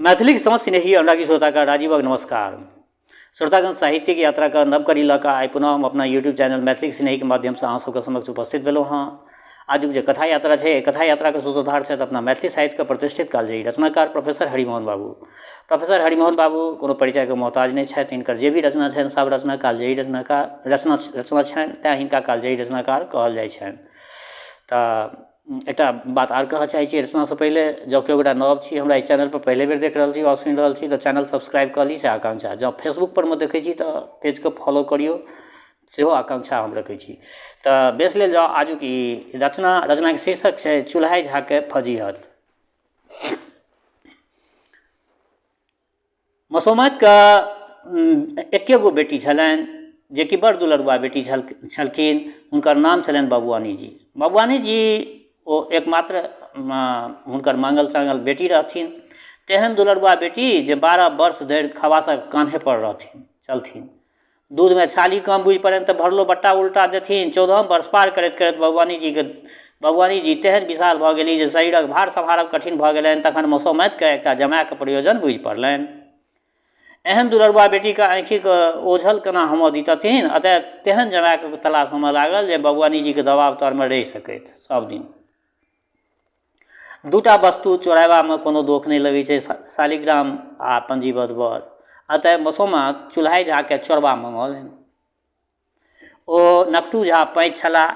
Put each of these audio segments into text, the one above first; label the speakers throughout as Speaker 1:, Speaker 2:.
Speaker 1: मैथिली समस्त स्नेही अनुरागी श्रोतागण राजीवक नमस्कार। श्रोतागण साहित्यिक यात्रा का नव करी लऽ कऽ आइ पुनः हम अपना यूट्यूब चैनल मैथिली स्नेही के माध्यम से अहाँ सबके समक्ष उपस्थित भेलहुँ हाँ। आजुक जे कथा यात्रा है, कथा यात्रा के सूत्रधार छथि अपना मैथिली साहित्य के प्रतिष्ठित कालजयी रचनाकार प्रोफेसर हरिमोहन बाबू। प्रोफेसर हरिमोहन बाबू कोनो परिचय के मोहताज नहीं छथि। हिनकर जे भी रचना छनि सब रचना कालजयी रचना छनि, तेँ हिनका कालजयी रचनाकार कहल जाइ छनि। तऽ एकटा बात आर कहऽ चाहै छी रचना से पहले, जँ केओ गोटा नव छी हमरा चैनल पर पहले बेर देख रहल छी और सुनि रहल छी तऽ चैनल सब्सक्राइब कऽ ली से आकांक्षा। जँ फेसबुक पर देखै छी तऽ पेज के फॉलो करियो सेहो आकांक्षा हम रखै छी। तऽ बेस लेल जाउ आजुक ई रचना के शीर्षक छै चुल्हाइ झा के फजीहत। मसोमात के एके गो बेटी छलनि जे कि बड़ दुलरुआ बेटी छलखिन। हुनकर नाम छलनि बबुआनी जी। बबुआनी जी ओ एकमात्र हुनकर मांगल चांगल बेटी रहथिन। तेहन दुलरुआ बेटी जे 12 वर्ष धरि खवासक कान्हे पर रहथिन चलथिन। दूध में छाली कम बुझि पड़नि तऽ भरलो बट्टा उल्टा देथिन। 14 वर्ष पार करैत करैत बबुआनी जी तेहन विशाल भऽ गेली जे शरीरक भार सम्हारब कठिन भऽ गेलनि। तखन मसोमात के एकटा जमायके प्रयोजन बुझि पड़लनि। एहन दुलरुआ बेटी के आँखि के ओझल केना हम दितथिन, अतः तेहन जमायके तलाश होमय लागल जे बबुआनी जी के दबाव तर में रहि सकैत। सब दिन दूटा वस्तु चोराबा में कोनो दोख नहीं लगे छै, शालिग्राम आ पंजीबद्ध वर। अतः मसोमात चुल्हाइ झा के चोरबा मंगौलनि। ओ नकटू झा पैंच छलाह।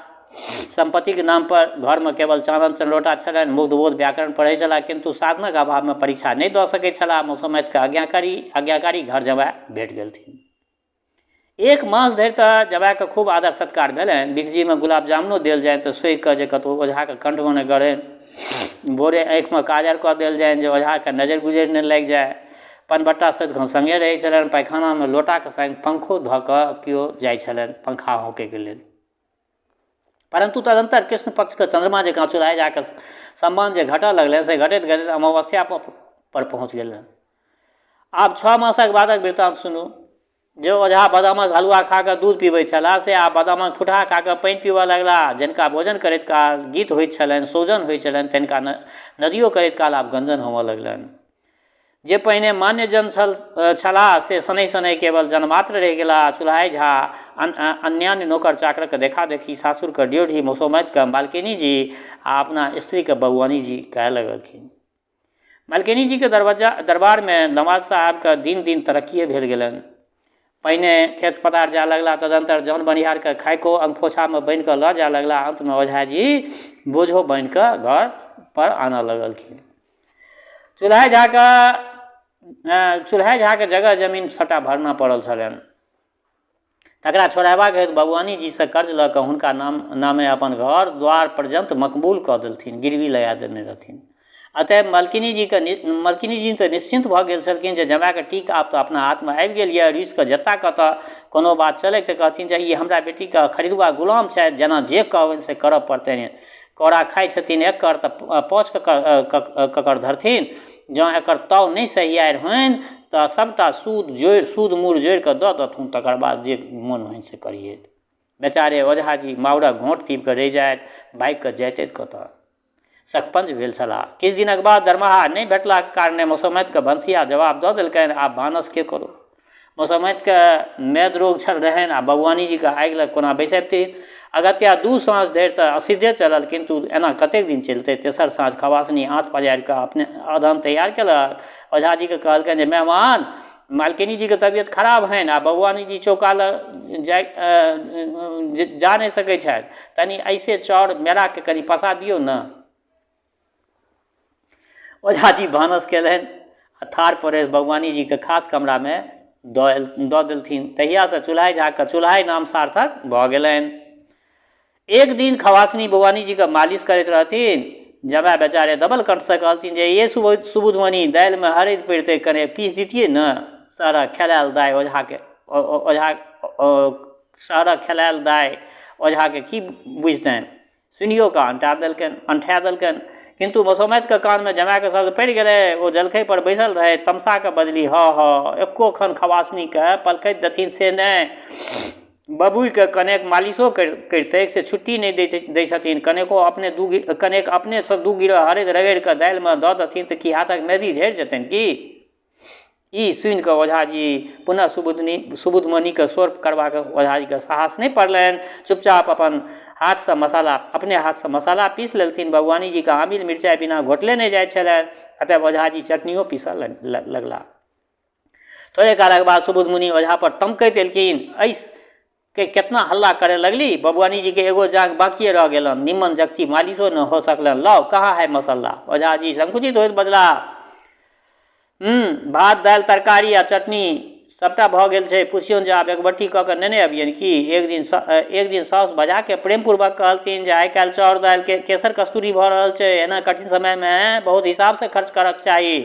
Speaker 1: संपत्ति के नाम पर घर में केवल चानन चंद्रोटा छलनि। मुग्धबोध व्याकरण पढ़ै छलाह, किंतु साधनक अभाव में परीक्षा नहीं दऽ सकै छलाह। मसोमात के आज्ञाकारी घर जमाय भेट गेलथिन। 1 मास धरि तऽ जमाय के खूब आदर सत्कार भेलनि। बिखजी में गुलाब जामुनो देल जाए तऽ सोइ कऽ जे कतहु ओझा के कंठ में नहि गड़नि। भोरे आँखि में काजर कऽ देल जाए जे ओझा के नजर गुजरि नहि लागि जाए। पनबट्टा सदिखन संगे रहै छलनि। पैखाना में लोटा के संग पंखो धऽ कऽ केओ जाइ छलनि पंखा हौंकै के लेल। परंतु तदंतर कृष्ण पक्ष के चंद्रमा जकाँ चुल्हाइ झा के सम्मान जे घटऽ लगलनि से घटैत घटैत अमावस्या पर पहुँच गेलनि। आब 6 मासक बादक वृत्तांत सुनू। जे ओझा बादामक हलुआ खा कऽ दूध पीबै छलाह से आब बादामक फुटहा खा कऽ पानि पीबऽ लगलाह। जिनका भोजन करैत काल गीत होइत छलनि, सोजन होइत छलनि, तिनका नदियो करैत काल आब गंजन होमऽ लगलनि। जे पहिने मान्य जन छलाह से शनै शनै केवल जनमात्र रहि गेलाह। चुल्हाइ झा अन्यान्य नौकर चाकर के देखा देखी सासुर के ड्योढ़ी मसोमात के मालकिनी जी आ अपना स्त्री के बबुआनी जी कहै लगलखिन। मालकिनी जी के दरबार में दमाद साहब के दिन दिन तरक्कीए भेल गेलनि। पहिने खेत पथार जाय लगला, तदंतर जौन बनिहार के खाइको अंगपोछा में बांधि कऽ लऽ जाय लगला। अंत में ओझा जी बोझो बांधि कऽ घर पर आनऽ लगलखिन। चुल्हाइ झा के जगह जमीन सबटा भरना पड़ल छलनि। तकरा छोड़ेबाक हेतु बबुआनी जी से कर्ज लऽ कऽ हुनका नामे अपन घर द्वार पर्यंत मकबूल कऽ देलथिन, गिरवी लगा देने रहथिन। अतः मालकिनी जी तऽ निश्चिंत भऽ गेल छलखिन जे जमाय के टीक आब तऽ अपना हाथ में आबि गेल यऽ। रुसि कऽ जतऽ कतऽ कोनो बात चलै तऽ कहथिन जे ई हमरा बेटी के खरीदुआ गुलाम छथि, जेना जे कहबनि से करऽ पड़तनि। कौड़ा खाइ छथिन 1 कर तऽ 5 ककर धरथिन। जँ एकर ताव नहीं सहियार होइन तऽ सबटा सूद मूर जोड़ि कऽ दऽ देथुन, तकर बाद जे मोन होइन से करिए। बेचारे ओझा जी माउरक घोंट पीब कऽ रहि जाइत, भागि कऽ जाइते कतऽ। सकपंज भेल छलाह। किछु दिनक बाद दरमाहा नहीं भेटलाक कारणे मसोमात के भनसिया जवाब दऽ देलकनि, आब भानस के करू। मसोमात के मेद रोग छल रहनि आ बबुआनी जी के आगि लग कोना बैसबथिन। अगत्या 2 साँझ धरि तऽ असिद्धे चलल, किंतु एना कतेक दिन चलतै। तेसर साँझ खवासनी आँत पजारि कऽ अपने अदहन तैयार केलक। ओझा जी के कहलकनि जे मेहमान, मालकिनी जी के तबियत खराब हनि आ बबुआनी जी चौका लग जा नहीं सकै छथि। तनि ऐसे चाउर मेरा के कनि पसा दियौ न। ओझा जी भानस केलनि आ थार परेश बबुआनी जी के खास कमरा में दऽ देलथिन। तहिया से चुल्हाइ झा के चुल्हाइ नाम सार्थक भऽ गेलनि। एक दिन खवासनी बबुआनी जी के मालिश करैत रहथिन। जमाय बेचारे दबल कंठ से कहलथिन जे ये सुबुधमणि, दालि में हरैद पड़ितै, कने पीस दितियै न। सारा खेलायल दाय ओझा के की बुझतनि। सुनियो कऽ अंठा देलकनि। किंतु मसोमात के कान में जमाय के शब्द पड़ि गेलै। ओ जलखै पर बैसल रहे, तमसा के बजली ह एको खन खवासनी के पलकैत देथिन से नहीं। बबुई के कनेक मालिशो करितै से छुट्टी नहीं दै छथिन। कनेक अपने से 2 गिरह हरैद रगड़ि कऽ दालि में दऽ देथिन तऽ की हाथक मेदी झड़ि जेतनि की। ई सुनि कऽ ओझाजी पुनः सुबुधमुनिके स्वर करबाक ओझाजीके साहस नहि पड़लनि। चुपचाप अपन हाथसँ मसाला अपने हाथसँ मसाला पीस लेलथिन। भगवानी जीके आमिल मिरचाइ बिना घोटले नहि जाइ छलनि, अतः ओझाजी चटनियो पीसऽ लगला। थोड़े कालक बाद सुबुधमुनि ओझा पर तमकैत एलखिन। ऐस के कितना हल्ला करे लगली, भगवानी जी के एगो जांग बाकी रह गेलन, निमन जगती मालिशो न हो सकलन, लाओ कहाँ है मसाला। ओझाजी संकुचित होइत बजला, भात दालि तरकारी आ चटनी सबटा भऽ गेल छै, पुछियौन जे आब एकबट्टी कऽ कऽ नेने अबियनि की। एक दिन साउस बजा के प्रेमपूर्वक कहलथिन जे आइ काल्हि चाउर दालि के केसर कस्तूरी भऽ रहल छै, एना कठिन समयमे बहुत हिसाबसँ खर्च करक चाही।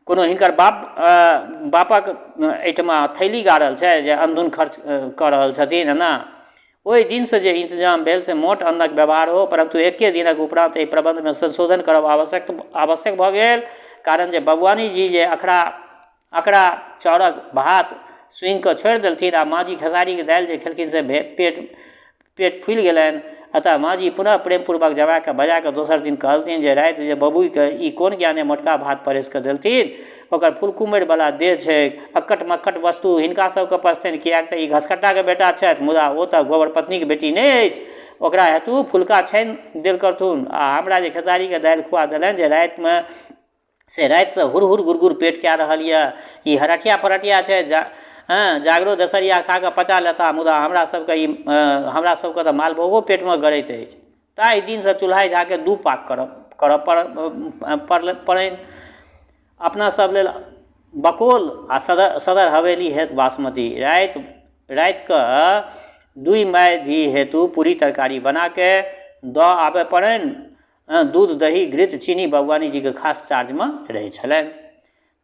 Speaker 1: कोनो हिनकर बापक एहिठमा थैली गाड़ल छै जे अंधुन खर्च कऽ रहल छथिन एना। ओहि दिनसँ जे इंतजाम भेल से मोट अन्नक व्यवहार हो, परंतु एके दिनक उपरांत एहि प्रबंधमे संशोधन करब आवश्यक भऽ गेल। कारण जे भगवानी जी जे अकड़ा चाउरक भात सुनि कऽ छोड़ि देलथिन आ माँजी खेसारीके दालि जे खेलखिन से पेट फूलि गेलनि। अतः माँजी पुनः प्रेमपूर्वक जमाके बजा कऽ दोसर दिन कहलथिन जे राति जे बबुईके ई कोन ज्ञाने मोटका भात परसि कऽ देलथिन, ओकर फुलकुमरिवला देह छै, अक्कट मक्कट वस्तु हिनका सबके पचतनि, किएक तऽ ई घसकट्टाके बेटा छथि, मुदा ओ तऽ गोबर पत्नीके बेटी नहि अछि। ओकरा हेतु फुलका छानि देल करथुन आ हमरा जे खेसारीके दालि खुआ देलनि जे रातिमे से रातिसँ हुरहुर गुरगुर पेट कए रहल यऽ। ई हरठिया परठिया छै, जागरो दसरिया खा कऽ पचा लेता, मुदा हमरा सबके तऽ मालभोगो पेटमे गड़ैत अछि। ताहि दिनसँ चूल्हा झाके दू पाक करऽ पड़नि। अपना सब लेल बकोल आ सदर हवेली हेतु बासमती। रातिके दुई माय धी हेतु पूरी तरकारी बना के दऽ आबे पड़नि। दूध दही घृत चीनी भगवानी जी के खास चार्ज में रहै छलनि।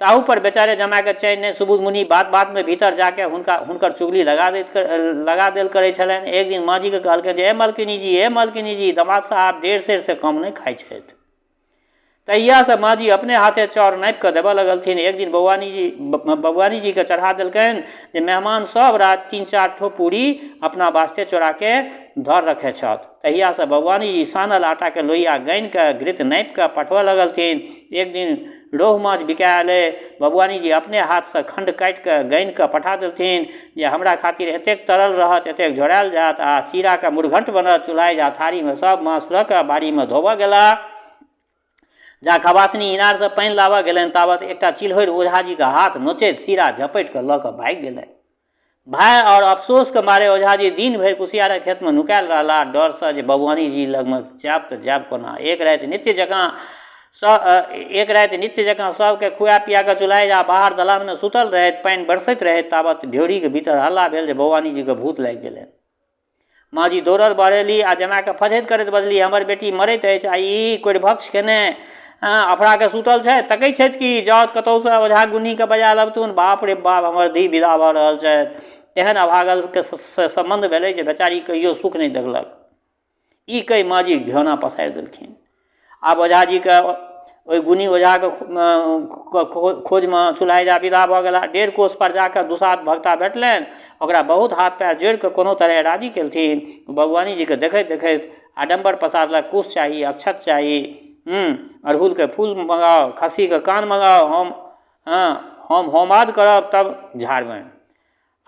Speaker 1: ताहू पर बेचारे जमा के चैन नहीं। सुबुधमुनि बात में भीतर जाके हुनकर चुगली लगा देल करै छलनि। एक दिन माँ जी के कहलकै जे ए मलकिनी जी दामाद साहब डेढ़ सेर से कम नहीं खाइ छथि। तहिया से माँ जी अपने हाथे चाउर नापि कऽ देबऽ लगलथिन। एक दिन भगवानी जी के चढ़ा देलकनि जे मेहमान सब रात 3-4 ठो पूरी अपना वास्ते चोरा के धर रखे छथि। तहिया से भगवानी जी सानल आटा के लोहिया गानि के घृत नापि कऽ पठबऽ लगलथिन। एक दिन रोहु माछ बिकायले, भगवानी जी अपने हाथ से खंड काटि कऽ गानि कऽ पठा देलथिन जे हमरा खातिर एतेक तरल रहत, एतेक झोरायल जात आ सीरा के मुरघंट बनत। चूल्हा जा थारी में सब माछ लऽ कऽ बाड़ी में धोबऽ गेला। जा खबासनी इनार से पानि लाबऽ गेलनि ताबत एकटा चिल्हरि ओझाजी के हाथ नोचैत सीरा झपटि कऽ लऽ कऽ भागि गेलनि। भाई और अफसोस के मारे ओझाजी दिन भरि कुसियारक खेत में नुकायल रहला, डर से जे भगवानी जी लग में जायब तऽ जायब कोना। एक राति नित्य जकाँ सबके खुआ पिया कऽ चूल्हा जा बाहर दलान में सुतल रहैत, पानि बरसैत रहैत, ताबत ढ्योरी के भीतर हल्ला भेल जे भगवानी जी के भूत लागि गेलनि। माँ जी दौड़ल बढ़ेली आ जमा के फजहति करैत बजली, हमर बेटी मरैत अछि आ ई कोढ़िभक्ष केने अफरा के सुतल छै, तकै छथि कि जाउत कतौसँ ओझा गुन्नी के बजा लबथुन। बाप रे बाप, हमर धी विदा भऽ रहल छथि। तेहन अभागल के संबंध भेलै जे बेचारी कहियो सुख नहीं देखलक। ई कहि माँ जी घौना पसारि देलखिन। आब ओझाजी के ओहि गुनी ओझा के खोज में चूल्हा विदा भऽ गेला। 1.5 कोस पर जाकर दुसाध भक्ता भेटलनि। ओकरा बहुत हाथ पैर जोड़ि कऽ कोनो तरह राजी केलथिन। भगवानी जी के देखैत देखैत आडम्बर पसारलक, कुश चाही, अक्षत चाही, अड़हुल के फूल मंगाओ, खस्सी के कान मंगाओ, हम होमाद करब तब झाड़बनि।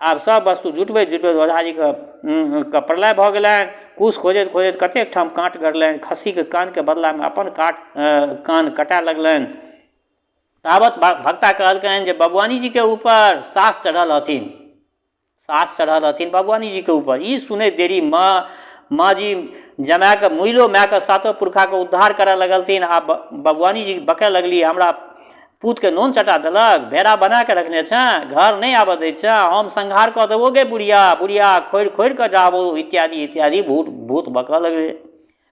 Speaker 1: आब सब वस्तु जुटबैत ओझाजी के प्रलय भऽ गेलनि। कुश खोजैत खोजैत कतेक ठाम काँट गड़लनि। खस्सी के कान के बदला में अपन कान कटा लगलनि। ताबत भक्ता कहलकनि जे भगवानी जी के ऊपर सास चढ़ल हथिन भगवानी जी के ऊपर। ई सुनैत देरी माँ जी जमा के मुइलो माय के सातो पुरखा के उद्धार करऽ लगलथिन। आ भगवानी जी बकऽ लगली, हमरा पूत के नोन चटा देलक, भेड़ा बना के रखने छे, घर नहीं आबऽ दै छे, हम संहार कऽ देबो गे बुढ़िया खोड़ि कऽ जाबो, इत्यादि भूत बकऽ लगले।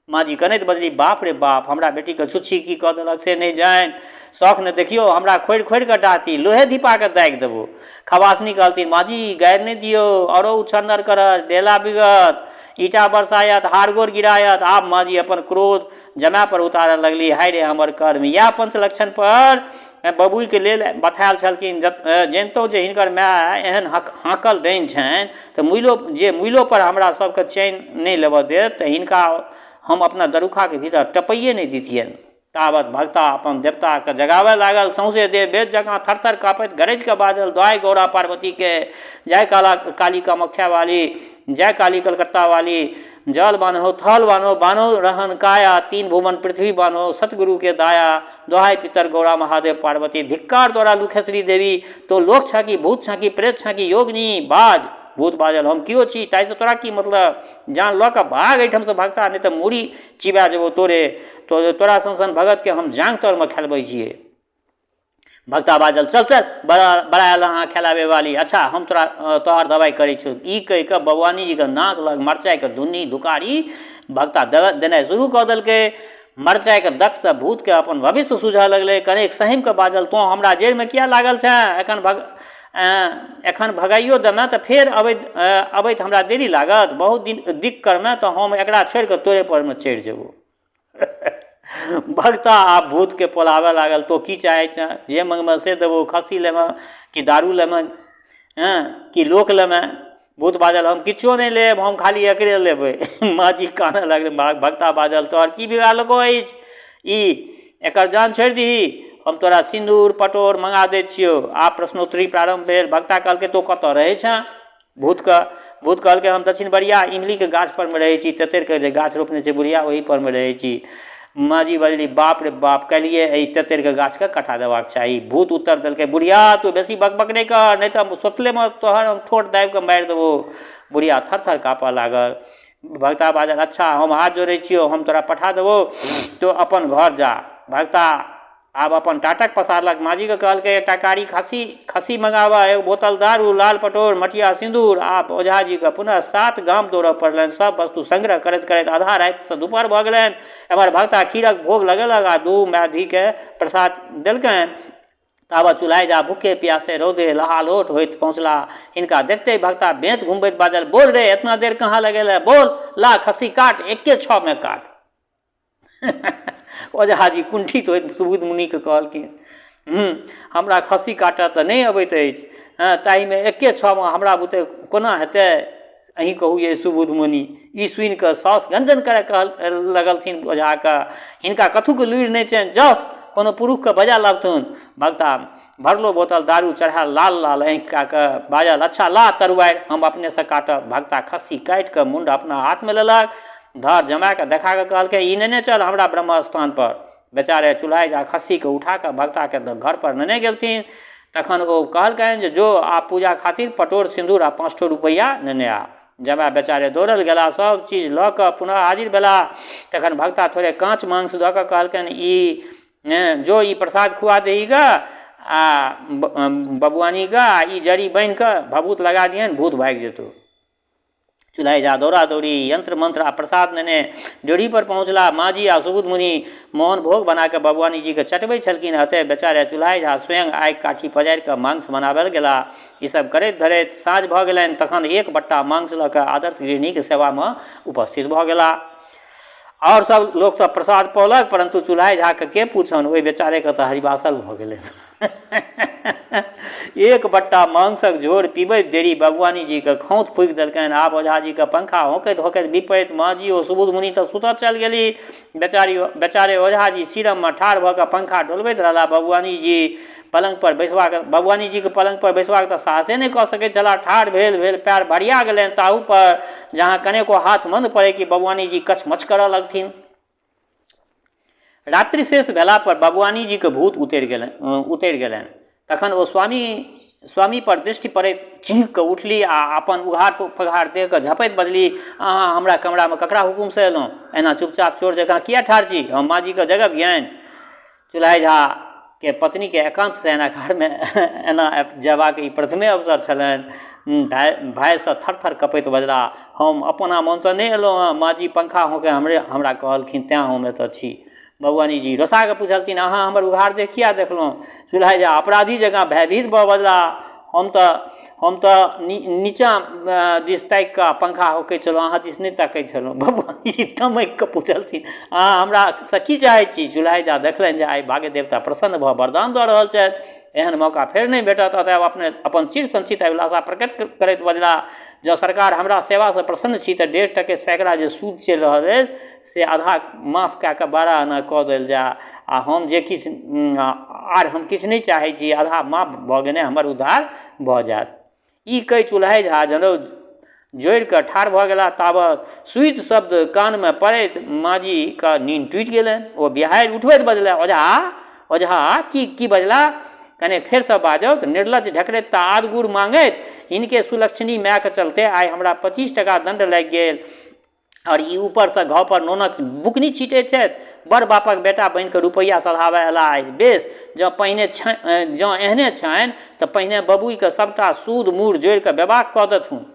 Speaker 1: माँ जी कनैत बजली, बाप रे बाप, हमरा बेटी के छुच्छी की कऽ देलक से नहीं जानि, शौख ने देखियो, हमरा खोड़ि कऽ डाँती, लोहे धीपा के दागि देबो। खबासनी कहलथिन, माँ जी गारि नहीं दियो, औरो उछन्नर करत, डेला बिगत, ईटा बरसायत, हाड़गोड़ गिरायत। आब माँ जी अपन क्रोध जमा पर उतारऽ लगली। हाय रे हमर कर्म, इएह पंचलक्षण पर बबुई के लेल बतायल छलखिन। जनितहुँ जे हिनकर माय एहन हाँकल डाइन छनि तऽ मुइलो पर हमरा सबके चैन नहीं लेबऽ देत तऽ हिनका हम अपना दरुखा के भीतर टपैये नहीं दितियनि। तावत भक्ता अपन देवता के जगावे लागल। सौंसे देह बेद जकाँ थरथर काँपैत गरज के बाजल, दुआई गौरा पार्वती के, जय काली कामाख्या वाली, जय काली कलकत्ता वाली, जल बान्हो थल बान्हो, बान्हो रहन काया, तीन भुवन पृथ्वी बान्हो, सतगुरु के दाया, दोहाई पितर गौरा महादेव पार्वती। धिक्कार तोरा लुखेश्वरी देवी, तो लोक छाकी भूत छाकी प्रेत छाकी योगनी बाज। भूत बाजल हम कियो छी, ताइसे तोरा की मतलब, जान लऽ कऽ भाग एहिठाम से भगता, नहीं तो मूड़ी चिबा जेबो तोरे, तो तोरा सन भगत के हम जांग तर में खेलबै छियै। भक्ता बाजल चल चल, बड़ा आयल अहाँ खेलाबे वाली, अच्छा हम तोहर दवाई करै छौ। ई कहि कऽ भगवानी जी के नाक लग मरचाई के धुन्नी धुकारी भक्ता देनाइ शुरू कऽ देलकै। मरचाई के दक्ष से भूत के अपन भविष्य सूझऽ लगलै। कनेक सहिम के बाजल, तो हमरा जेल में किया लागल छै, एखन भगाइयो देमे तऽ फेर अबैत हमरा देरी लागत, बहुत दिन दिक करमे तऽ हम एकरा छोड़ि कऽ तोरे पर में चढ़ि जेबो। भक्ता आप भूत के पोलावे लागल, तो की चाहे छै, जे मंगमे से देबो, खस्सी लेमे कि दारू लेमे, कि लोक लेमे। भूत बाजल हम किछो नहीं लेब, हम खाली एकरे लेबै। माँ जी काने लगले। भक्ता बाजल तोहर की बिगाड़लको अछि, ई एकर जान छोड़ि दही, हम तोरा सिंदूर पटोर मंगा दै छियौ। आब प्रश्नोत्तरी प्रारंभ भेल। भक्ता कहलकै तो कतऽ रहै छै। भूत कहलकै हम दक्षिण बरिया इमली के गाछ पर में रहै छी, तेतर के गाछ रोपने छै बुढ़िया, वही पर में रहै छी। माँ जी बजली बाप रे बाप, कलिए एहि तेतर के गाछ के कटा देबाक चाही। भूत उत्तर देलकै बुढ़िया तू बेसी बकबक नहीं कर, नहीं तो सोतले में तोहर हम ठोट दाबि के मारि देबो। बुढ़िया थर थर काँपऽ लागल। भक्ता बाजल अच्छा हम हाथ जोड़ै छियौ, हम तोरा पठा देबो, तो अपन घर जा। भक्ता आब अपन टाटक पसारलक। माँजी के कहलकै एकटा कारी खस्सी मंगावा, एक बोतल दारू, लाल पटोर, मटिया सिंदूर। आप ओझा जी के पुनः 7 गाम दौड़ऽ पड़लनि। सब वस्तु संग्रह करैत करैत आधा राति से दुपहर भऽ गेलनि। एम्हर भक्ता खीरक भोग लगेलक आ 2 मैधी के प्रसाद देलकनि। ताबत चुल्हाई जा भूखे प्यासे रौदे लहालोट होइत पहुँचला। इनका देखते भक्ता बेंत घुमबैत बाजल बोल रे, इतना देर कहाँ लगेला, बोल, ला खस्सी काट, एके 6 में काट। ओझा जी कुंठित होइत सुबुध मुनि के कहलखिन हमरा खस्सी काटऽ तऽ नहीं अबैत अछि, ताहिमे एके 6 में हमरा बुते कोना हेतै, अहीं कहू ये सुबुध मुनि। ई सुनि कऽ साउस गंजन करऽ लगलथिन ओझा के, हिनका कथु के लुरि नहीं छनि, जाउ कोनो पुरुष के बजा लाबथुन। भक्ता भरलो बोतल दारू चढ़ा लाल लाल आँखि कऽ के बाजल अच्छा ला तरुआरि, हम अपने से काटब। भक्ता खस्सी काटि कऽ मुंड अपना हाथ में लेलक, धर जमा के देखा के कहलकै ई नेने चल हमरा ब्रह्म स्थान पर। बेचारे चुल्हाई जा खस्सी के उठा के भक्ता के घर पर नेने गेलथिन। तखन ओ कहलकनि जे जो आप पूजा खातिर पटोर सिंदूर आ 5 रुपैया नेने आ। जमा बेचारे दौड़ल गेला, सब चीज लऽ कऽ पुनः हाजिर भेला। तखन भक्ता थोड़े काँच मांस दऽ कऽ कहलकनि ई जो ई प्रसाद खुआ दही ग आ बबुआनी ग, ई जड़ी बान्हि कऽ भभूत लगा दियनि, भूत भागि जेतौ। चुल्हाई जा दौड़ा दौड़ी यंत्र मंत्र आ प्रसाद नेने ड्योढ़ी पर पहुँचला। माँ जी आ सुबुध मुनि मोहन भोग बना के भगवानी जी के चटबै छलखिन। अतः बेचारे चुल्हाई झा स्वयं आगि काठी पजारि कऽ मांस बनाबल गेला। ई सब करैत धरैत साँझ भऽ गेलनि। तखन एक बट्टा मांस लऽ कऽ आदर्श गृहिणी के सेवा में उपस्थित भऽ गेला। और सब लोग सब प्रसाद पौलक, परंतु चुल्हाई झा के पूछन, ओहि बेचारे के तऽ हरिवासल भऽ गेलै। एक बट्टा मांसक झोर पीबैत देरी भगवानी जी के खौत फूकि देलकनि। आब ओझा जी के पंखा होकैत होकैत विपैत। माँ जी ओ सुबुध मुनि तऽ सुतऽ चल गेली। बेचारे ओझा जी सिरम में ठाढ़ भऽ कऽ पंखा डोलबैत रहला। भगवानी जी के पलंग पर बैसबाक तऽ साहसे नहीं कऽ सकैत छलाह। ठाढ़ भेल पैर भरिया गेलनि ताहू पर, जहाँ कनेको हाथ मंद पड़े कि भगवानी जी कचमच करऽ लगथिन। रात्रि शेष भेला पर भगवानी जी के भूत उतरि गेलनि। तखन ओ स्वामी पर दृष्टि पड़ैत चीख कऽ उठली आ अपन उघार पघार देह कऽ झपैत बजली अहाँ हमरा कमरा में ककरा हुकुम से एलहुँ, एना चुपचाप चोर जकाँ किया ठाढ़ छी, हम माँ जी के जगबियनि। चुल्हाई झा के पत्नी के एकांत शयनागार में एना जयबाक ई प्रथमे अवसर छलनि। भाई से थर थर कपैत बजला हम अपना मन से नहीं एलहुँ हँ, माँ जी पंखा होके हमरा कहलखिन तेँ हम एतऽ छी। भगवानी जी रोसा के पूछलथिन अहाँ हमर उघार देह किया देखलहुँ। चुल्हाई झा अपराधी जकाँ भयभीत भऽ बजला हम तऽ नीचाँ दिस ताकि कऽ पंखा होकै छलहुँ, अहाँ दिस नहि ताकै छलहुँ। भगवान जी तमकि कऽ पूछलथिन, अहाँ हमरासँ की चाहै छी? चुल्हाइ झा देखलनि जे आइ भाग्य देवता प्रसन्न भऽ वरदान दऽ रहल छथि, एहन मौका फेर नहि भेटत। अतएव अपने अपन चिर संचित अभिलाषा प्रकट करैत बजला, जँ सरकार हमरा सेवासँ प्रसन्न छी तऽ 1.5% सैकड़ा जे सूद चलि रहल अछि से आधा माफ कए कऽ 12 आना कऽ देल जाय, आ हम जे किछु आर हम किछु नहि चाहै छी, आधा माफ भऽ गेने हमर उद्धार भऽ जायत। ई कहि चुल्हाइ झा जनौ जोड़ि कऽ ठाढ़ भऽ गेला। ताबत सुइत शब्द कानमे पड़ैत माँजीके नींद टूटि गेलनि। ओ बिहारि उठबैत बजला, ओझा की बजला? कने फेरसँ बाजौत। निर्लज ढकरैत आदगुड़ मांगैत, हिनके सुलक्षणी मायके चलते आइ हमरा 25 टका दण्ड लागि गेल, और ई ऊपरसँ घाव पर नोनक बुकनी छीटै छथि। बड़ बापक बेटा बनि कऽ रुपैआ सधाबऽ अयला अछि। बेस, जँ एहने छनि तऽ पहिने बबुईके सभटा सूद मूर जोड़ि कऽ बेबाक कऽ देथुन।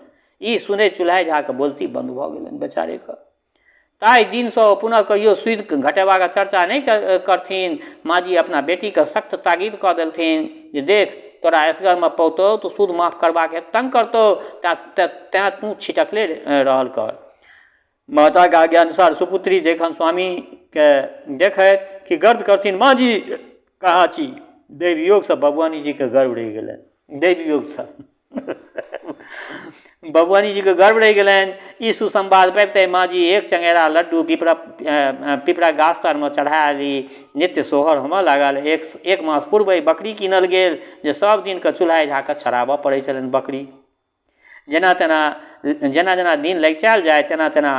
Speaker 1: ई सुनैत चुल्हाइ झाके बोलती बन्द भऽ गेलनि बेचारेके। ताहि दिनसँ ओ पुनः कहियो सूद घटेबाक चर्चा नहीं करथिन। माँजी अपना बेटीके सख्त ताकीद कऽ देलथिन जे देख, तोरा असगरमे पौतौ तऽ सूद माफ करबाक तंग करतौ, तैँ तू छिटकले रहल कर। माता के आज्ञा अनुसार सुपुत्री जखन स्वामीके देखैत कि गर्द करथिन, माँजी कहाँ छी? दैव योगसँ भगवानी जीके गर्व रहि गेलनि। दैव योगसँ भगवानी जीके गर्व रहि गेलनि। ई सुसंवाद पाबिते माँजी एक चंगेरा लड्डू पिपरा गाछ तरमे चढ़ा ली। नित्य सोहर होमऽ लागल। एक मास पूर्व बकरी कीनल गेल जे सब दिनके चुल्हाइ झाके चराबऽ पड़ै छलनि बकरी। जेना जेना दिन लगिचायल जाय तेना तेना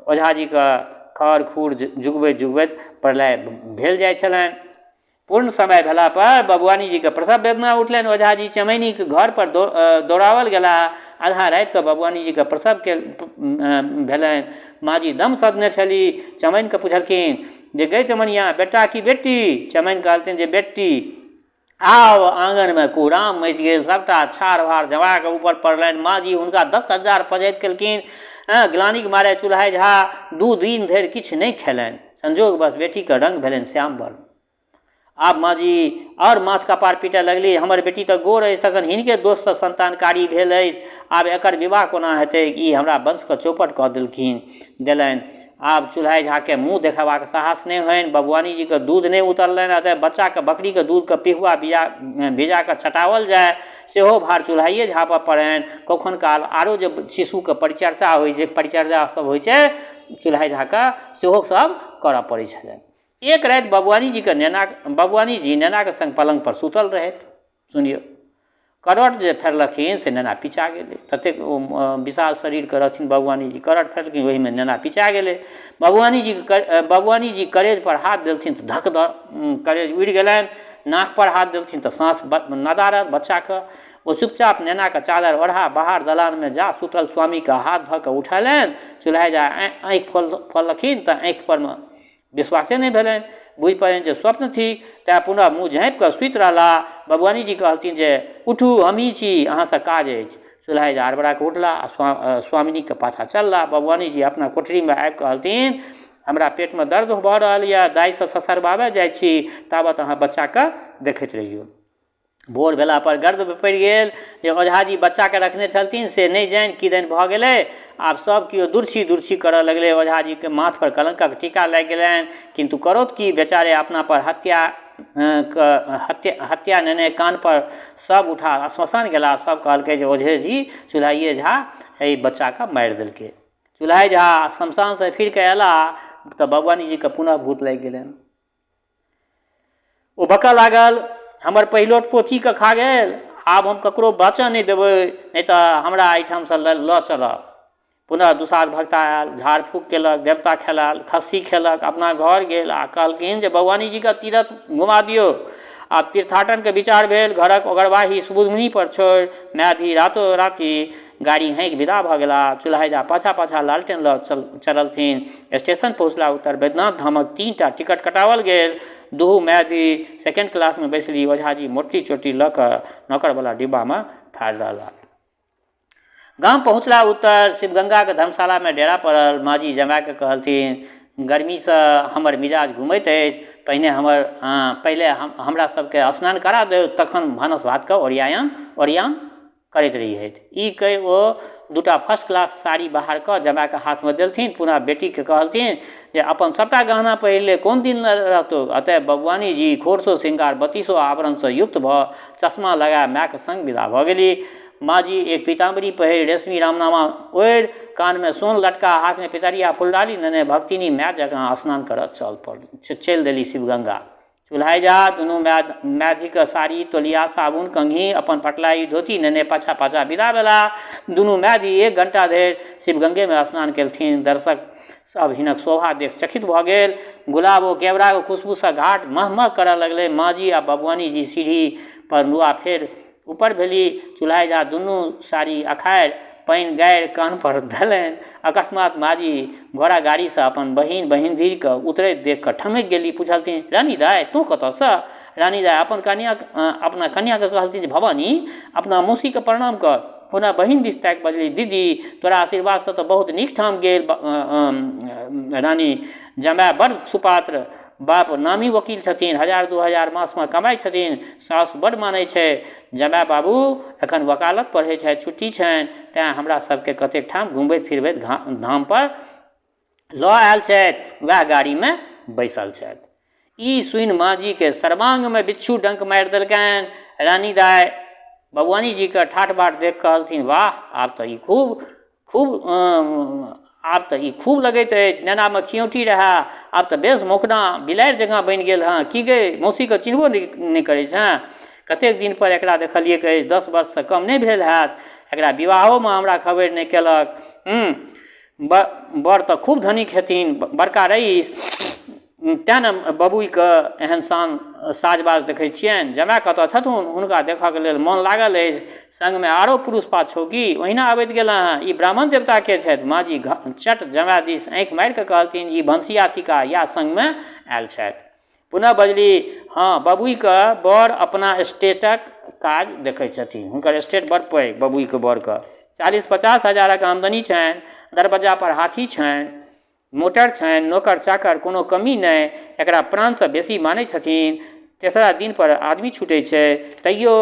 Speaker 1: ओझाजीके खर खूर जुगबैत प्रलय भेल जाइ छलनि। पूर्ण समय भेला पर बबुआनी जी के प्रसव वेदना उठलनि। ओझाजी चमैनी के घर पर दौड़ावल गेला। आधा राति के बबुआनी जी के प्रसव के भेलनि। माँजी दम सधने छली। चमैन के पुछलखिन जे गै चमनिया, बेटा की बेटी? चमैन कहलथिन जे बेटी। आब आंगनमे कुहराम मचि गेल। सबटा छाड़ भाड़ जमा के ऊपर पड़लनि। माँजी हुनका 10,000 पजैत केलखिन। ग्लानिक मारे चुल्हाइ झा 2 दिन धरि किछु नहि खेलनि। संजोग बस बेटीके रंग भेलनि श्याम वर्ण। आब माँजी और माथ कपार पीटय लगली, हमर बेटी तऽ गोर अछि, तखन हिनके दोषसँ संतानकारी भेल अछि। आब एकर विवाह कोना हेतै? ई हमरा वंशके चौपट कऽ देलनि। आब चुल्हाइ झाके मुँह देखेबाक साहस नहि होनि। बबुआनी जीके दूध नहि उतरलनि, अतः बच्चाके बकरीके दूधके पिहुआ भिजा कऽ छटावल जाय सेहो भार चुल्हाइए झा पर पड़नि। कखन काल आरो जे शिशुके परिचर्चा होइ छै, परिचर्या सब होइ छै, चुल्हाइ झाके सेहो सब करऽ पड़ै छलनि। एक राति बबुआनी जी नेनाके संग पलंग पर सुतल रहैत। सुनियौ, करवट जे फेरलखिन से नेना पिचा गेलै। ततेक विशाल शरीरके रहथिन बबुआनी जी। करवट फेरलखिन, ओहिमे नेना पिचा गेलै। बबुआनी जी करेज पर हाथ देलथिन तऽ धक करेज उड़ि गेलनि। नाक पर हाथ देलथिन तऽ सांस नदारल बच्चाके। ओ चुपचाप नेनाके चादर ओढ़ा बाहर दलानमे जा सुतल स्वामीके हाथ धऽ कऽ उठेलनि। चुल्हाइ झा आँखि खोललखिन तऽ आँखि परमे विश्वासे नहि भेलनि। बुझि पड़लनि जे स्वप्न थिक, तेँ पुनः मुँह झाँपि कऽ सुति रहला। बबुआनी जी कहलथिन जे उठू, हमही छी, अहाँसँ काज अछि। चुल्हाइ झा हड़बड़ा कऽ उठला आ स्वामिनीके पाछा चलला। बबुआनी जी अपना कोठरीमे आबि कहलथिन, हमरा पेटमे दर्द भऽ रहल यऽ, दाइसँ ससरबाबे जाइ छी, ताबत अहाँ बच्चाके देखैत रहियौ। भोर भेला पर गर्द पड़ि गेल जे ओझाजी बच्चाके रखने छलथिन से नहि जानि किदैन भऽ गेलै। आब सब केओ दूरछी करऽ लगलै। ओझाजीके माथ पर कलंकक टीका लागि गेलनि, किन्तु करौत की? बेचारे अपना पर हत्या नेने कान पर सब उठा श्मशान गेला। सब कहलकै जे ओझेजी चुल्हाइए झा एहि बच्चाके मारि देलकै। चुल्हाइ झा श्मशानसँ फिर कऽ अयला तऽ बबुआनी जीके पुनः भूत लागि गेलनि। ओ बकऽ लागल, हमर पहिलोट पोथीके खा गेल, आब हम ककरो बाँचऽ नहि देबै, नहि तऽ हमरा एहिठामसँ लऽ चलऽ। पुनः दुसाध भक्ता आयल, झाड़ फूक केलक, देवता खेलाल, खस्सी खेलक, अपना घर गेल आ कहलखिन जे भगवानी जीके तीरथ घुमा दियौ। आब तीर्थाटनके विचार भेल। घरक ओगरवाही सुबुधमुनि पर छोड़ि माय रातो राति गाड़ी हाँकि विदा भऽ गेला। चुल्हाइ झा पाछा लालटेन लऽ चललथिन। स्टेशन पहुँचला। उत्तर वैद्यनाथ धामक 3टा टिकट कटावल गेल। दुहू माय सेकेंड क्लासमे बैसली। ओझाजी मोटी चोटी लऽ कऽ नौकरवला डिब्बामे ठाढ़ रहला। गाम पहुँचला। उत्तर शिवगंगाके धर्मशालामे डेरा पड़ल। माँजी जमाके कहलथिन, गर्मीसँ हमर मिजाज घुमैत अछि, पहिले हमरा सबके स्नान करा दे, तखन भानस भातके ओरियान करैत रहिए। ई कहि ओ दूटा फर्स्ट क्लास साड़ी बाहर कऽ जमाके हाथमे देलथिन। पुनः बेटीके कहलथिन जे अपन सबटा गहना पहिर ले, कोन दिन रहतौ। अतः बबुआनी जी खोरसो श्रृंगार बत्तीसो आवरणसँ युक्त भऽ चश्मा लगा मायके संग विदा भऽ गेली। माँ जी एक पीताम्बरी पहिर, रेशमी रामनामा ओढ़ि, कान में सोन लटका, हाथ में पितरिया फुलडाली नेने भक्तिनी माय जकाँ स्नान करऽ चलि देली शिवगंगा। चूल्हा जा दुनू मैधिक साड़ी तोलिया साबुन कंघी अपन पटलाई धोती नेने पाछा पाछा विदा भेला। दुनू मैधी 1 घंटा धरि शिवगंगे में स्नान केलथिन। दर्शक सब हिनक शोभा देख चकित भऽ गेल। गुलाब ओ केवड़ाक खुशबूसँ घाट महमह करऽ लगलै। माँ जी आ बबुआनी जी सीढ़ी पर नुआ फेर ऊपर भेली। चूल्हा जा दुनू साड़ी अखाड़ि पानि गाड़ि कान पर धयलनि। अकस्मात माँजी घोड़ा गाड़ीसँ अपन बहिन धीरके उतरैत देख कऽ ठमकि गेली। पूछलथिन, रानी दाइ तू कतऽसँ? रानी दाइ अपना कन्याके कहलथिन जे भवानी अपना मौसीके प्रणाम कर। पुनः बहिन दिस ताकि बजली, दीदी तोरा आशीर्वादसँ तऽ बहुत नीक ठाम गेल रानी। जमाय बड़ सुपात्र, बाप नामी वकील छथिन, 1000-2000 मासमे कमाइ छथिन, सासु बड्ड मानै छै। जमाय बाबू एखन वकालत पढ़ै छथि, छुट्टी छनि, तेँ हमरा सबके कतेक ठाम घुमबैत फिरबैत धाम पर लऽ आयल छथि, वएह गाड़ीमे बैसल छथि। ई सुनि माँ जीके सर्वांगमे बिच्छू डंक मारि देलकनि। रानी दाइ बबुआनी जीके ठाठ बाट देख कहलथिन, वाह आब तऽ ई खूब लगैत अछि। नेनामे खियौटी रहै, आब तऽ बेस मौकना बिलाड़ि जकाँ बनि गेल हँ। की गै मौसीके चिन्हबो नहि करै छँ? कतेक दिन पर एकरा देखलिए कहै, 10 वर्षसँ कम नहि भेल हैत। एकरा विवाहोमे हमरा खबरि नहि केलक। बड़ तऽ खूब धनिक हेथिन, बड़का रईस, तेँ ने बबुईके एहन साजबाज देखै छियनि। जमाय कतऽ छथुन? हुनका देखऽके लेल मोन लागल अछि। संगमे आरो पुरुष पात छौ की? ओहिना आबैत गेला हँ। ई ब्राह्मण देवता के छथि? माँ जी चट जमाय दिस आँखि मारि कऽ कहलथिन, ई भनसिया थिका, या संगमे आयल छथि। पुनः बजली, हाँ बबुईके बड़ अपना स्टेटक काज देखै छथिन। हुनकर स्टेट बड़ पैघ बबुईके बड़के, 40-50 हजारक आमदनी छनि, दरबज्जा पर हाथी छनि, मोटर छनि, नौकर चाकर कोनो कमी नहि। एकरा प्राणसँ बेसी मानै छथिन। तेसरा दिन पर आदमी छूटै छै, तैयो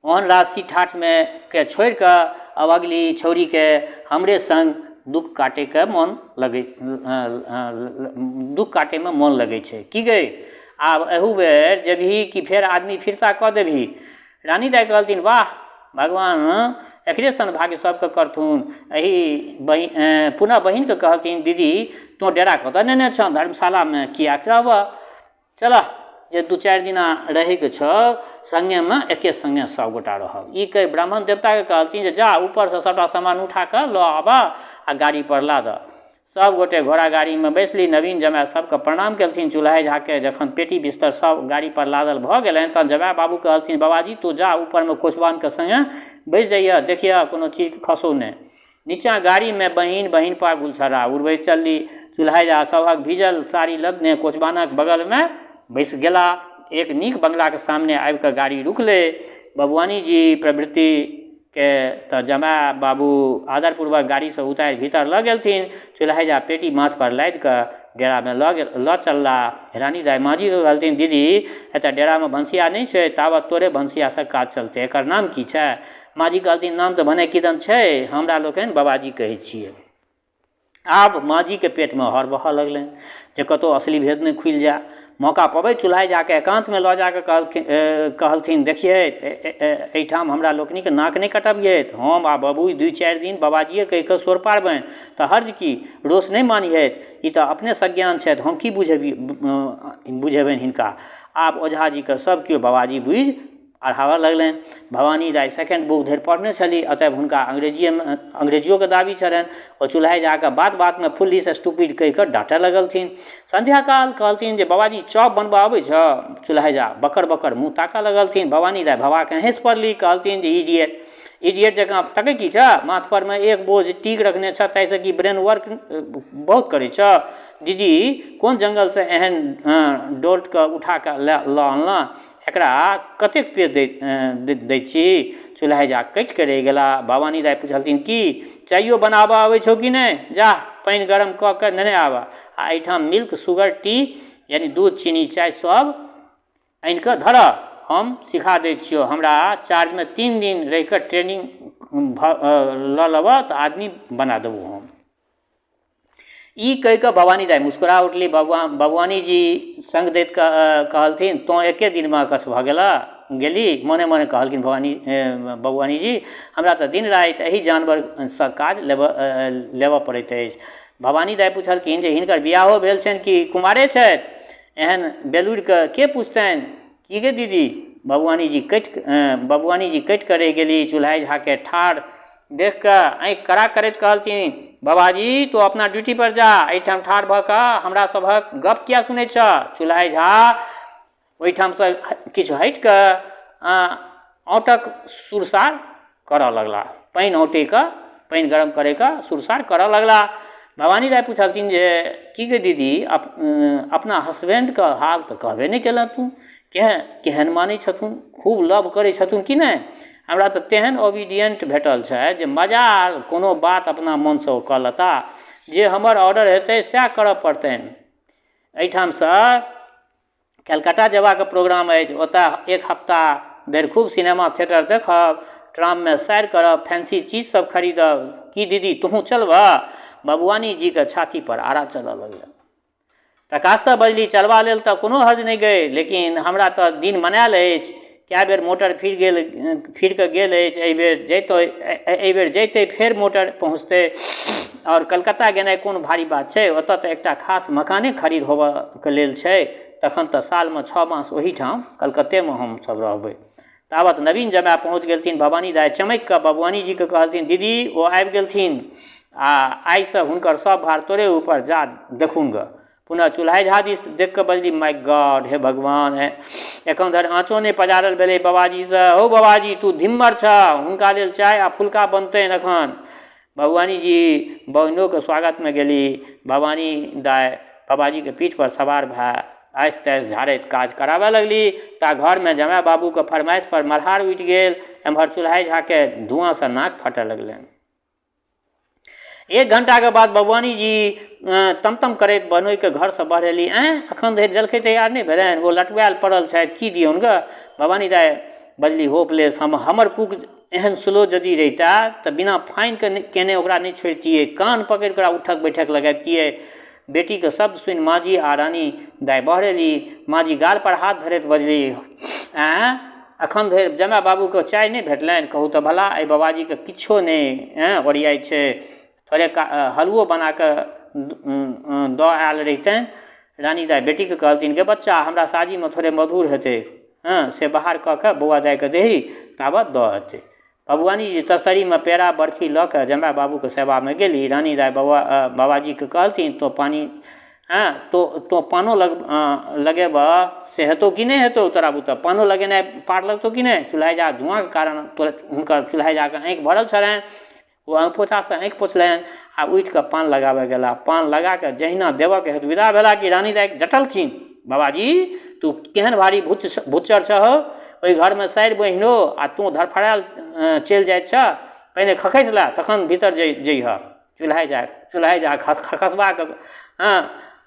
Speaker 1: ओहन राशि ठाठमे के छोड़ि कऽ अवगली छौरीके हमरे संग दुख काटैमे मोन लगै छै। की गई आब एहू बेर जेबही कि फेर आदमी फिरता कऽ देबही? रानी दाइ कहलथिन, वाह भगवान एकरे सन भाग्य सबके करथुन। पुनः बहिनके कहलथिन, दीदी तोँ डेरा कतऽ नेने छँ? धर्मशालामे किएक रहबऽ? चलऽ जे 2-4 दिना रहैके छौ, संगेमे एके संगे सबगोटा रहब। ई कहि ब्राह्मण देवताके कहलथिन जे जा ऊपरसँ सबटा सामान उठा कऽ लऽ आबऽ आ गाड़ी पर लाद। सब गोटे घोड़ा गाड़ीमे बैसली। नवीन जमाय सबके प्रणाम केलथिन। चूल्हा झाके जखन पेटी बिस्तर सब गाड़ी पर लादल भऽ गेलनि तहन जमाय बाबू कहलथिन, बाबाजी तू जा ऊपरमे कोचवानके संगे बैस जाइए, देखिए कोनो चीज खसो नहि। नीचाँ गाड़ीमे बहिन पार गुलछर्रा उड़बैत चलली। चूल्हा जा सभक भीजल साड़ी लदने कोचवानक बगलमे बैस गेला। एक नीक बंगलाके सामने आबि कऽ गाड़ी रुकलै। बबुआनी जी प्रभृतिके तऽ जमाय बाबू आदरपूर्वक गाड़ीसँ उतारि भीतर लऽ गेलथिन। चूल्हा जा पेटी माथ पर लादि कऽ डेरामे लऽ चलला। रानी दाइ माँजी कहलथिन, दीदी एतऽ डेरामे भनसिया नहि छै, ताबत तोरे भनसियासँ काज चलतै, एकर नाम की छै? माँजी कहलथिन, नाम तऽ भने किदन छै, हमरा लोकनि बाबाजी कहै छियै। आब माँजीके पेटमे हर बहऽ लगलनि जे कतहु असली भेद नहि खुलि जाय। मौका पबै चूल्हा जाके एकांतमे लऽ जाकऽ कहलथिन, देखिए एहिठाम हमरा लोकनिके नाक नहि कटबियैत। हम आ बबुई 2-4 दिन बाबाजिए कहि कऽ सोर पारबनि तऽ हर्ज की? रोष नहि मानिहैत, ई तऽ अपने सज्ञान छथि, हम की बुझेबनि हिनका। आब ओझाजीके सब केओ बाबाजी बुझि पढ़ाबऽ लगलनि। भवानी दाइ सेकेंड बुक धरि पढ़ने छली, अतएव हुनका अंग्रेजियोके दाबी छलनि। ओ चूल्हा जाकऽ बात-बातमे फुल्ली स्टूपिड कहि कऽ डाँटऽ लगलथिन। संध्या काल कहलथिन जे बाबाजी चॉप बनबऽ अबै छौ? चूल्हा जा बकर मुँह ताकऽ लगलथिन। भवानी दाइ भवाके हँसि पड़ली, कहलथिन जे इडियट जकाँ तकै की छ? माथ पर में एक बोझ टीक रखने छ, ताहिसँ कि ब्रेन वर्क बहुत करै छ? दीदी कोन जंगल से एहन डोल्ट के उठा कऽ लऽ अनला? एकरा कतेक पेड़ दै छी? चूल्हा जा कटि कऽ रहि गेला। भवानी दाइ पुछलथिन, की चाइयो बनाबऽ आबै छौ कि नहि? जा पानि गरम कऽ कऽ नेने आबऽ, आ एहिठाम मिल्क शुगर टी यानी दूध चीनी चाय सब आनि कऽ धरऽ। हम सिखा दै छियौ, हमरा चार्जमे 3 दिन रहिकऽ ट्रेनिंग लऽ लेबऽ तऽ आदमी बना देबौ हम। ई कहि कऽ भवानी दाइ मुस्कुरा उठली। भगवानी जी संग दैत कहलथिन तो एके दिनमे कछ भऽ गेली। मने मने कहलखिन भगवानी जी हमरा तऽ दिन राति एही जानवरसँ काज लेबऽ पड़ैत अछि। भवानी दाइ पुछलखिन जे हिनकर बियाहो भेल छनि कि कुमारे छथि? एहन बेलूरिके के पुछतनि की गे दीदी? बबुआनी जी कटि कऽ रहि गेली। चूल्हा झाके ठाढ़ देख कऽ आँखि कड़ा करैत कहलथिन बाबाजी तू अपना ड्यूटी पर जा, एहिठाम ठाढ़ भऽ कऽ हमरा सभक गप किया सुनै छ? चूल्हा झा ओहिठामसँ किछु हटि कऽ औंटक सुरसार करऽ लगला। पानि औंटेके, पानि गरम करैके सुरसार करऽ लगला। भवानी दाइ पुछलथिन जे की गे दीदी अपना हस्बैंडके हाल तऽ कहबे नहि केलऽ तू, केहन मानै छथुन, खूब लव करै छथुन कि नहि? हमरा तऽ तेहन ओबीडियंट भेटल छै जे मजाल कोनो बात अपना मनसँ ओ कऽ लेता। जे हमर ऑर्डर हेतै सएह करऽ पड़तनि। एहिठामसँ कलकत्ता जेबाक प्रोग्राम अछि, ओतऽ 1 हफ्ता धरि खूब सिनेमा थिएटर देखब, ट्राममे सैर करब, फैंसी चीज सब खरीदब। की दीदी तुहूँ चलबऽ? बबुआनी जीके छाती पर आरा चलऽ लगलै। प्रकाश तऽ बजली चलबा लेल तऽ कोनो हर्ज नहि गई, लेकिन हमरा तऽ दिन मनायल अछि। कए बेर मोटर फिर कऽ गेल अछि, एहिबेर जैतै फेर मोटर पहुँचतै। और कलकत्ता गेनाइ कोन भारी बात छै? ओतऽ तऽ एकटा खास मकाने खरीद होबऽके लेल छै। तखन तऽ सालमे 6 मास ओहीठाम कलकत्तेमे हमसभ रहबै। तावत नवीन जमाय पहुँच गेलथिन। भवानी दाइ चमकि कऽ बबुआनी जीके कहलथिन दीदी ओ आबि गेलथिन आ आइसँ हुनकर सब भार तोरे ऊपर, जा देखून ग। पुनः चूल्हा झा दिस देख कऽ बजली माय गॉड, हे भगवान, एखन धरि आँचो नहि पजारल भेलै बाबाजीसँ। हो बाबाजी तू धिम्मर छऽ, हुनका लेल चाय आ फुलका बनतनि एखन। भगवानी जी बहिनोके स्वागतमे गेली। भवानी दाइ बाबाजीके पीठ पर सवार भए आइस ताइस झाड़ैत काज कराबऽ लगली। ता घरमे जमाय बाबूके फरमाइश पर मल्हार उठि गेल। एम्हर चूल्हा झाके धुआँसँ नाक फटऽ लगलनि। 1 घंटाके बाद बबुआनी जी तमतम करैत बनोइके घरसँ बढ़ेली। एखन धरि जलखै तैयार नहि भेलनि? ओ लटुआएल पड़ल छथि, की दियौन ग? भवानी दाइ बजली होपलेस। हमर कुक एहन स्लो यदि रहिता तऽ बिना फाइन केने ओकरा नहि छोड़ितियै, कान पकड़ि कऽ उठक बैठक लगाबितियै। बेटीके शब्द सुनि माँजी आ रानी दाइ बहरेली। माँजी गाल पर हाथ धरैत बजली एखन धरि जमाय बाबूके चाय नहि भेटलनि? कहू तऽ भला एहि बाबाजीके किछो नहि ओरियाइ छै। थोड़े हलुओ बना कऽ दऽ आयल रहितनि। रानी दाइ बेटीके कहलथिन गे बच्चा हमरा साजीमे थोड़े मधुर हेतै, से बाहर कऽ कऽ बौआ दाइके दही, ताबत दऽ हेतै। बबुआनी जी तस्तरीमे पेड़ा बर्फी लऽ कऽ जमाय बाबूके सेवामे गेली। रानी दाइ बाबाजीके कहलथिन तो पानो लगेबऽ से हेतौ कि नहि हेतौ? तोरा बुते पानो लगेनाइ पार लगतौ कि नहि? चूल्हा झा धुआँके कारण हुनकर चूल्हा झाके आँखि भरल छलनि। ओ आँखि पोछासँ आँखि पोछलनि आ उठि कऽ पान लगाबऽ गेला। पान लगा कऽ जहिना देबऽके हेतु विदा भेला कि रानी दाइ जटलथिन बाबाजी तू केहन भारी भुच्चर छहो? ओहि घरमे 4 बहिनो आ तू धरफड़ायल चलि जाइत छ। पहिने खखसि लए तखन भीतर जइहऽ। चूल्हा झा खसबाक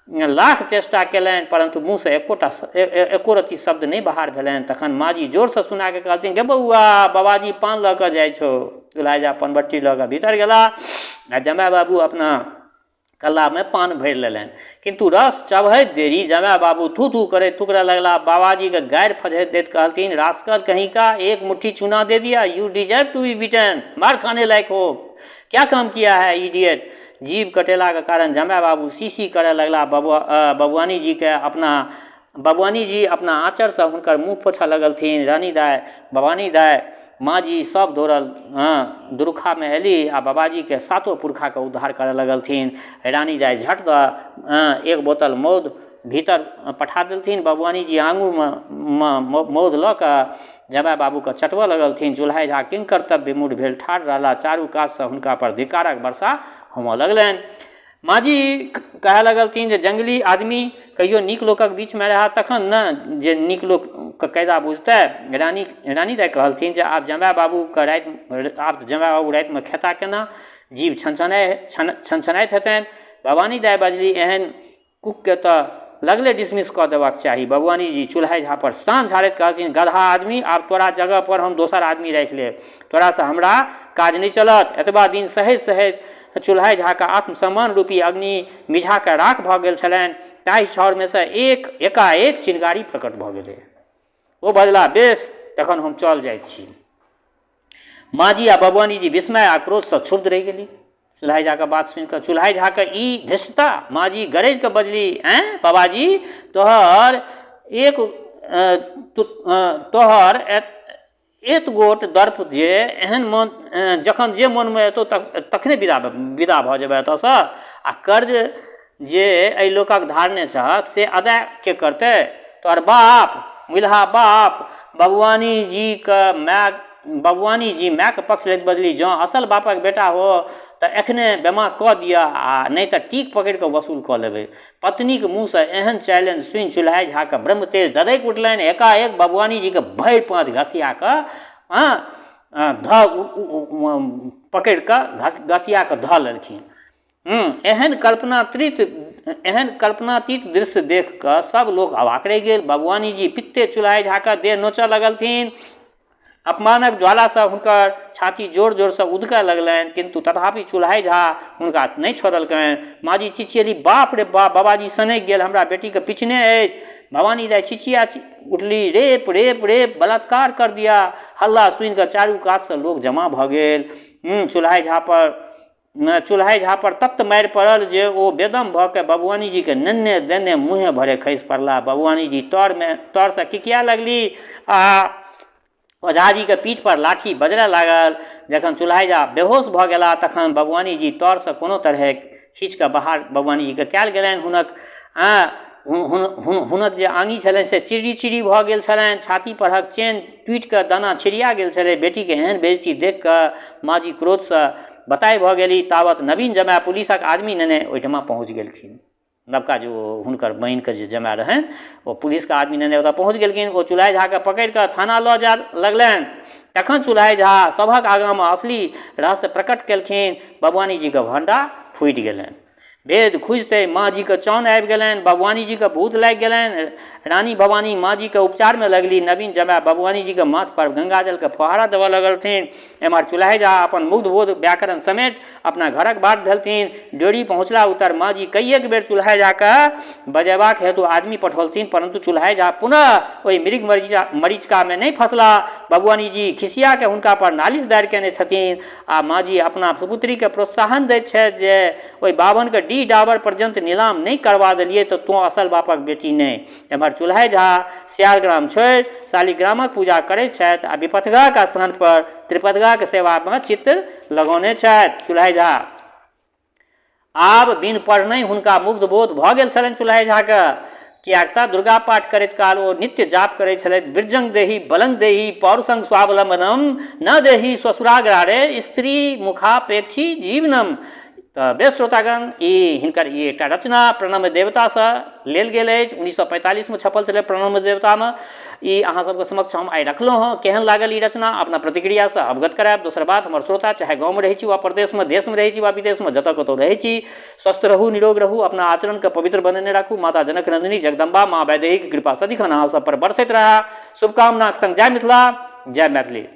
Speaker 1: लाख चेष्टा केलनि, परंतु मुँहसँ एको रत्ती शब्द नहि बाहर भेलनि। तखन माँजी जोरसँ सुना कऽ कहलथिन गे बौआ बाबाजी पान लऽ कऽ जाइ छौ। चूल्हा झा पनबट्टी लऽ कऽ भीतर गेला आ जमाय बाबू अपना कल्लामे पान भरि लेलनि, किंतु रस चबहैत देरी जमाय बाबू थू करैत थुकरऽ लगला। बाबाजीके गारि फजहैत दैत कहलथिन रास्कल कहीं का, 1 मुट्ठी चूना दे दिया, you deserve to be beaten, मार खाने लायक हो, क्या काम किया है इडियट। जीभ कटेलाके कारण जमाय बाबू सी करऽ लगला। बबुआनी जी अपना आँचरसँ हुनकर मुँह पोछऽ लगलथिन। रानी दाइ भवानी दाइ माँजी सब दौड़ल दुरुखामे एली आ बाबाजीके 7 पुरखाके उद्धार करऽ लगलथिन। रानी दाइ झट दऽ 1 बोतल मौध भीतर पठा देलथिन। बबुआनी जी आँगुरमे मौध लऽ कऽ जमाय बाबूके चटबऽ लगलथिन। चूल्हा झा किंकर्तव्य विमूढ़ भेल ठाढ़ रहला। चारू कातसँ हुनका पर धिक्कारक वर्षा होमऽ लगलनि। माँजी कहऽ लगलथिन जे जंगली आदमी कहियो नीक लोकक बीचमे रहै तखन ने जे नीक लोकके कायदा बुझतै। रानी दाइ कहलथिन जे आब जमाय बाबू रातिमे खेता केना, जीव छनछनाइत हेतनि। भवानी दाइ बजली एहन कुकके तऽ लगले डिसमिस कऽ देबाक चाही। बबुआनी जी चुल्हा झा पर सान झाड़ैत कहलखिन, गधा आदमी, आब तोरा जगह पर हम दोसर आदमी राखि लेब, तोरासँ हमरा काज नहीं चलत। एतबा दिन सहैत सहैत चुल्हा झाके आत्मसम्मान रूपी अग्नि मिझाके राख भऽ गेल छलनि। ताहि छाउरमे से एकाएक चिनगारी प्रकट भऽ गेलै। ओ बजला, बेस तखन हम चल जाइत छी। माँजी आ बबुआनी जी विस्मय आ क्रोधसँ क्षुब्ध रहि गेली। चुल्हा झाके बात सुनिकऽ चुल्हा झाके ई धृष्टता। माँजी गरज के बजली, हैं बाबाजी, तोहर एत गोट दर्प जे एहन मन जखन जे मनमे एतौ तखने विदा भऽ जेबै एतऽसँ। आ कर्ज जे एहि लोकक धारने छहक से अदा के करतै? तोहर बाप, मुल्हा बाप। बबुआनी जी मायके पक्ष लैत बजली, जँ असल बापक बेटा हो तऽ एखने बेमा कऽ दिअ, आ नहि तऽ टीक पकड़ि कऽ वसूल कऽ लेबै। पत्नीके मुँहसँ एहन चैलेंज सुनि चुल्हा झाके ब्रह्म तेज ददैक उठलनि। एकाएक बबुआनी जीके भरि पाँच घसिया कऽ पकड़ि कऽ घसिया कऽ धऽ लेलखिन। एहन कल्पनातीत दृश्य देख कऽ सब लोग अवाक रहि गेल। बबुआनी जी पित्ते चुल्हा झाके देह नोचऽ लगलथिन। अपमानक ज्वालासँ हुनकर छाती जोर जोरसँ उदकऽ लगलनि, किन्तु तथापि चुल्हा झा हुनका नहि छोड़लकनि। माँजी चिचियेली, बाप रे बाप, बाबाजी सनकि गेल, हमरा बेटीके पिछने अछि। भवानी राय चिचिया उठली, रेप रेप रेप, बलात्कार कर दिया। हल्ला सुनिकऽ चारू कातसँ लोक जमा भऽ गेल। चुल्हा झा पर तत्त मारि पड़ल जे ओ बेदम भऽ के बबुआनी जी के नन्हे देने मुँहे भरे खसि पड़ला। बबुआनी जी तौरसँ किकिया लगली आ ओझाजी के पीठ पर लाठी बजरऽ लागल। जखन चुल्हा झा बेहोश भऽ गेला तखन बबुआनी जी तौरसँ कोनो तरहे खींच कऽ बाहर बबुआनी जी के कयल गेलनि। हुनक जे आँगी छलनि से चिड़ी चिड़ी भऽ गेल छलनि। छाती परहक चेन टूटि कऽ दाना छिड़िया गेल छलै। बेटीके एहन बेइज्जती देख कऽ माँजी क्रोधसँ बताइ भऽ गेली। तावत नवीन जमाय पुलिसक आदमी नेने ओहिठमा पहुँच गेलखिन। नवका जो हुनकर बहिनके जे जमाय रहनि ओ पुलिसके आदमी नेने ओतऽ पहुँच गेलखिन। ओ चुल्हा झाके पकड़ि कऽ थाना लऽ जा लगलनि। तखन चुल्हा झा सभक आगाँमे असली रहस्य प्रकट केलखिन। बबुआनी जीके भंडा फूटि गेलनि। भेद खुजते माँ जी के चौन आबि गेलनि। बबुआनी जी के भूत लागि गेलनि। रानी भवानी माँ जी के उपचार में लगली। नवीन जमाय बबुआनी जी के माथ पर गंगाजल के फुहारा देवऽ लगलथिन। एम्हर चुल्हा झा अपन मुग्ध बोध व्याकरण समेत अपना घरक बाट धलथिन। ड्योढ़ी पहुँचला उतर माँ जी कईएक बेर चुल्हा झा के बजेबाक हेतु आदमी पठौलथिन, परंतु चुल्हा झा पुनः ओहि मृग मरीचिका में नहीं फंसला। बबुआनी जी खिसिया के हुनका पर नालिश दायर केने छथिन आ माँ जी अपना सुपुत्री के प्रोत्साहन दैत छथि जे ओहि बाभन के डी डाबर पर्यंत नीलाम नहीं करवा देलिए तो तू असल बापक बेटी नहीं। एम्हर चुल्हा झा सियालग्राम छोड़ि शालिग्रामक पूजा करैत छथि आ विपथगाक स्थान पर त्रिपथगाक सेवा में चित्त लगौने छथि। चुल्हा झा आब बिन पढ़ने हुनका मुग्ध बोध भऽ गेल छलनि। चुल्हा झाके कियाक तऽ दुर्गा पाठ करैत काल ओ नित्य जाप करैत छलथि, बिरजंग देहि बलंग देहि पौरुषं स्वावलंबनम न देहि स्वसुराग्रारे स्त्री मुखापेक्षी जीवनम। तऽ बेस श्रोतागण, हिनकर ई एकटा रचना प्रणव देवतासँ लेल गेल अछि। 1945 में छपल छलै प्रणव देवतामे। ई अहाँ सबके समक्ष हम आइ रखलहुँ हँ। केहन लागल ई रचना अपना प्रतिक्रियासँ अवगत करायब। दोसर बात, हमर श्रोता चाहे गाँवमे रहै छी वा प्रदेशमे, देशमे रहै छी वा विदेशमे, जतऽ कतौ रहै छी, स्वस्थ रहू, निरोग रहू, अपना आचरणके पवित्र बनेने राखू। माता जनक नंदिनी जगदम्बा माँ वैदेहीके कृपा सदिखन अहाँ सब पर बरसैत रहै। शुभकामनाक संग जय मिथिला, जय मैथिली।